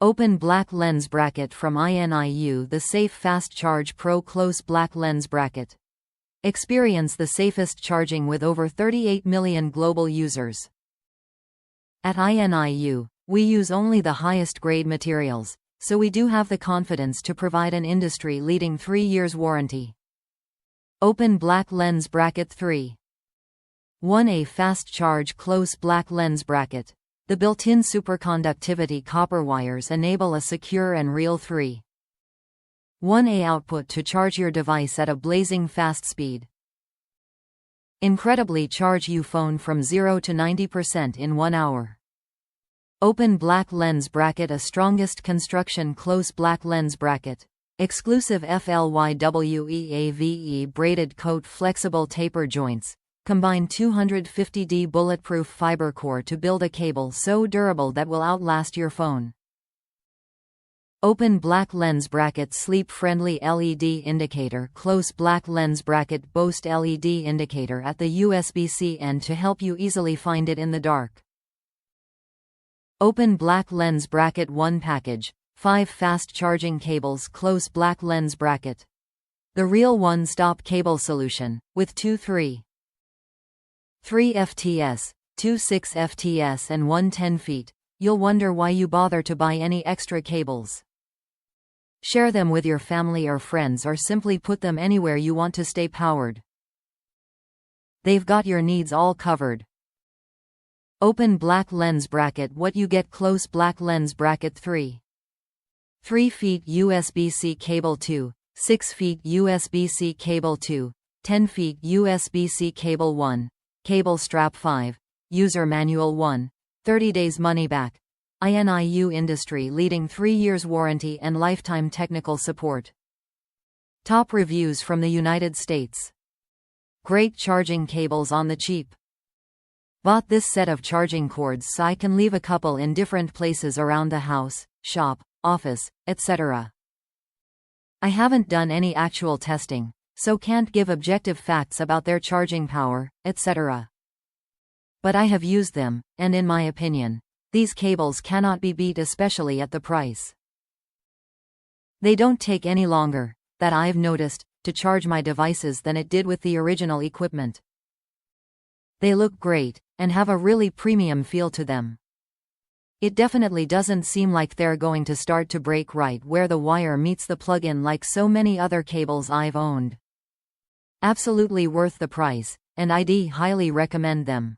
Open black lens bracket from INIU. The Safe Fast Charge Pro Close Black Lens Bracket. Experience the safest charging with over 38 million global users. At INIU, we use only the highest grade materials, so we do have the confidence to provide an industry-leading 3 years warranty. Open black lens bracket 3. 1A Fast Charge Close Black Lens Bracket. The built-in SuperConductivity copper wires enable a secure and real 3. 1A output to charge your device at a blazing fast speed. Incredibly charge your phone from 0 to 90% in 1 hour. Open black lens bracket. A strongest construction close black lens bracket. Exclusive FLYWEAVE braided coat flexible taper joints. Combine 250D bulletproof fiber core to build a cable so durable that will outlast your phone. Open black lens bracket. Sleep-friendly LED indicator. Close black lens bracket. Boast LED indicator at the USB-C end to help you easily find it in the dark. Open black lens bracket. 1 package. 5 fast charging cables. Close black lens bracket. The real one-stop cable solution, with 3 FTS, 6 FTS and 10 feet. You'll wonder why you bother to buy any extra cables. Share them with your family or friends, or simply put them anywhere you want to stay powered. They've got your needs all covered. Open black lens bracket. What you get. Close black lens bracket. 3 feet USB-C cable. 6 feet USB-C cable. 10 feet USB-C cable. 1 cable strap. 5 user manual. 1 30 days money back. INIU industry leading 3 years warranty and lifetime technical support. Top reviews from the United States. Great charging cables on the cheap. Bought this set of charging cords so I can leave a couple in different places around the house, shop, office, etc. I haven't done any actual testing, so can't give objective facts about their charging power, etc. But I have used them, and in my opinion, these cables cannot be beat, especially at the price. They don't take any longer, that I've noticed, to charge my devices than it did with the original equipment. They look great, and have a really premium feel to them. It definitely doesn't seem like they're going to start to break right where the wire meets the plug-in like so many other cables I've owned. Absolutely worth the price, and I'd highly recommend them.